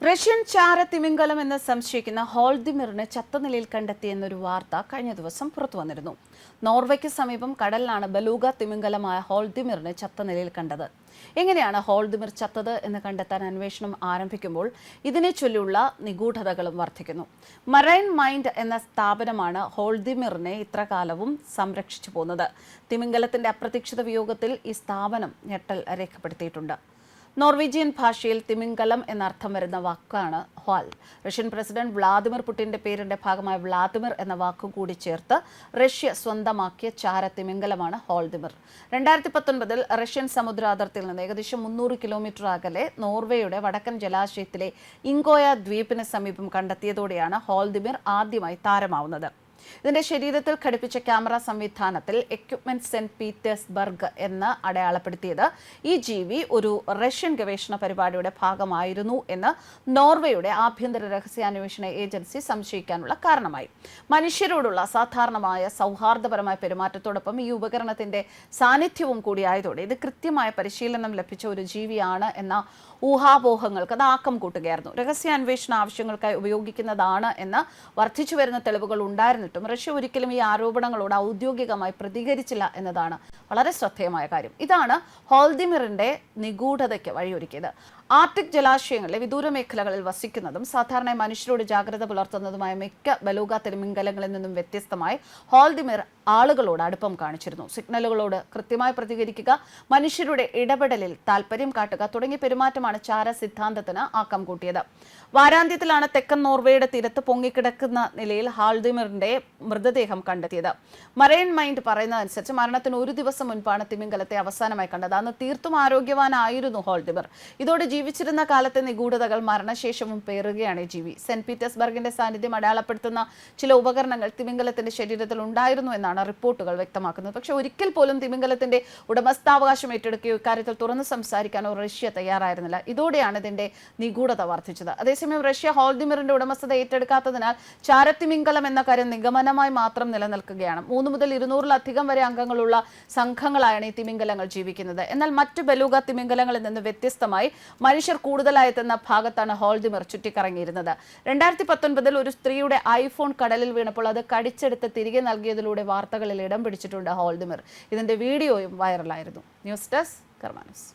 Russian ചാരത്തിമിംഗലം എന്ന് സംശയിക്കുന്ന ഹോൾദിമിറിനെ ചത്ത നിലയിൽ കണ്ടെത്തിയെന്നൊരു വാർത്ത കഴിഞ്ഞ ദിവസം പുറത്തുവന്നിരുന്നു. നോർവേയ്ക്ക് സമീപം കടലിലാണ് ബലൂഗ തിമിംഗലമായ ഹോൾദിമിറിനെ ചത്ത നിലയിൽ കണ്ടത്. എങ്ങനെയാണ് ഹോൾദിമിർ ചത്തത് എന്ന് കണ്ടെത്താൻ അന്വേഷണം ആരംഭിക്കുമ്പോൾ ഇതിനെ ചൊല്ലിയുള്ള നിഗൂഢതകളും വർദ്ധിക്കുന്നു. മറൈൻ മൈൻഡ് എന്ന സ്ഥാപനമാണ് ഹോൾദിമിറിനെ ഇത്രകാലവും സംരക്ഷിച്ചു പോന്നത്. തിമിംഗലത്തിന്റെ അപ്രതീക്ഷിത വിയോഗത്തിൽ ഈ സ്ഥാപനം ഞെട്ടൽ രേഖപ്പെടുത്തിയിട്ടുണ്ട്. നോർവീജിയൻ ഭാഷയിൽ തിമിംഗലം എന്നർത്ഥം വരുന്ന വാക്കാണ് ഹ്വാൽ. റഷ്യൻ പ്രസിഡന്റ് വ്ളാദിമിർ പുടിന്റെ പേരിന്റെ ഭാഗമായ വ്ളാദിമിർ എന്ന വാക്കുകൂടി ചേർത്ത് റഷ്യ സ്വന്തമാക്കിയ ചാരത്തിമിംഗലമാണ് ഹോൾദിമിർ. 2019 റഷ്യൻ സമുദ്ര അതിർത്തിയിൽ നിന്ന് ഏകദേശം 300 കിലോമീറ്റർ അകലെ നോർവേയുടെ വടക്കൻ ജലാശയത്തിലെ ഇങ്കോയ ദ്വീപിന് സമീപം കണ്ടെത്തിയതോടെയാണ് ഹോൾദിമിർ ആദ്യമായി താരമാവുന്നത്. ഇതിന്റെ ശരീരത്തിൽ ഘടിപ്പിച്ച ക്യാമറ സംവിധാനത്തിൽ എക്യുപ്മെന്റ് സെന്റ് പീറ്റേഴ്സ്ബർഗ് എന്ന് അടയാളപ്പെടുത്തിയത് ഈ ജീവി ഒരു റഷ്യൻ ഗവേഷണ പരിപാടിയുടെ ഭാഗമായിരുന്നു എന്ന് നോർവേയുടെ ആഭ്യന്തര രഹസ്യാന്വേഷണ ഏജൻസി സംശയിക്കാനുള്ള കാരണമായി. മനുഷ്യരോടുള്ള അസാധാരണമായ സൗഹാർദ്ദപരമായ പെരുമാറ്റത്തോടൊപ്പം ഈ ഉപകരണത്തിന്റെ സാന്നിധ്യവും കൂടിയായതോടെ ഇത് കൃത്യമായ പരിശീലനം ലഭിച്ച ഒരു ജീവിയാണ് എന്ന ഊഹാപോഹങ്ങൾക്ക് അത് ആക്കം കൂട്ടുകയായിരുന്നു. രഹസ്യാന്വേഷണ ആവശ്യങ്ങൾക്കായി ഉപയോഗിക്കുന്നതാണ് എന്ന് വർദ്ധിച്ചു വരുന്ന തെളിവുകൾ ഉണ്ടായിരുന്നിട്ടും റഷ്യ ഒരിക്കലും ഈ ആരോപണങ്ങളോട് ഔദ്യോഗികമായി പ്രതികരിച്ചില്ല എന്നതാണ് വളരെ ശ്രദ്ധേയമായ കാര്യം. ഇതാണ് ഹോൾദിമിറിന്റെ നിഗൂഢതയ്ക്ക് വഴിയൊരുക്കിയത്. ആർട്ടിക് ജലാശയങ്ങളിലെ വിദൂര മേഖലകളിൽ വസിക്കുന്നതും സാധാരണ മനുഷ്യരോട് ജാഗ്രത പുലർത്തുന്നതുമായ മിക്ക ബലൂഗ തിമിംഗലങ്ങളിൽ നിന്നും വ്യത്യസ്തമായി ഹോൾദിമിർ ആളുകളോട് അടുപ്പം കാണിച്ചിരുന്നു. സിഗ്നലുകളോട് കൃത്യമായി പ്രതികരിക്കുക, മനുഷ്യരുടെ ഇടപെടലിൽ താല്പര്യം കാട്ടുക തുടങ്ങിയ പെരുമാറ്റമാണ് ചാര സിദ്ധാന്തത്തിന് ആക്കം കൂട്ടിയത്. വാരാന്ത്യത്തിലാണ് തെക്കൻ നോർവേയുടെ തീരത്ത് പൊങ്ങിക്കിടക്കുന്ന നിലയിൽ ഹോൾദിമിറിന്റെ മൃതദേഹം കണ്ടെത്തിയത്. മറൈൻ മൈൻഡ് പറയുന്നതനുസരിച്ച് മരണത്തിന് ഒരു ദിവസം മുൻപാണ് തിമിംഗലത്തെ അവസാനമായി കണ്ടത്. അന്ന് തീർത്തും ആരോഗ്യവാനായിരുന്നു ഹോൾദിമിർ. ഇതോടെ ജീവിച്ചിരുന്ന കാലത്തെ നിഗൂഢതകൾ മരണശേഷവും പേറുകയാണ് ഈ ജീവി. സെന്റ് പീറ്റേഴ്സ്ബർഗിന്റെ സാന്നിധ്യം അടയാളപ്പെടുത്തുന്ന ചില ഉപകരണങ്ങൾ തിമിംഗലത്തിന്റെ ശരീരത്തിൽ ഉണ്ടായിരുന്നു എന്നാണ് റിപ്പോർട്ടുകൾ വ്യക്തമാക്കുന്നത്. പക്ഷെ ഒരിക്കൽ പോലും തിമിംഗലത്തിന്റെ ഉടമസ്ഥാവകാശം ഏറ്റെടുക്കുകയോ ഇക്കാര്യത്തിൽ തുറന്നു സംസാരിക്കാനോ റഷ്യ തയ്യാറായിരുന്നില്ല. ഇതോടെയാണ് ഇതിന്റെ നിഗൂഢത വർദ്ധിച്ചത്. അതേസമയം റഷ്യ ഹോൾദിമിറിന്റെ ഉടമസ്ഥത ഏറ്റെടുക്കാത്തതിനാൽ ചാരത്തിമിംഗലം എന്ന കാര്യം നിഗമനമായി മാത്രം നിലനിൽക്കുകയാണ്. 300 മുതൽ 200-ലധികം വരെ അംഗങ്ങളുള്ള സംഘങ്ങളായാണ് ഈ തിമിംഗലങ്ങൾ ജീവിക്കുന്നത്. എന്നാൽ മറ്റു ബലൂഗ തിമിംഗലങ്ങളിൽ നിന്ന് വ്യത്യസ്തമായി മനുഷ്യർ കൂടുതലായി എത്തുന്ന ഭാഗത്താണ് ഹോൾദിമിർ ചുറ്റിക്കറങ്ങിയിരുന്നത്. 2019 ഒരു സ്ത്രീയുടെ ഐഫോൺ കടലിൽ വീണപ്പോൾ അത് കടിച്ചെടുത്ത് തിരികെ നൽകിയതിലൂടെ വാർത്തകളിൽ ഇടം പിടിച്ചിട്ടുണ്ട് ഹോൾദിമിർ. ഇതിന്റെ വീഡിയോയും വൈറലായിരുന്നു. News desk Karma news.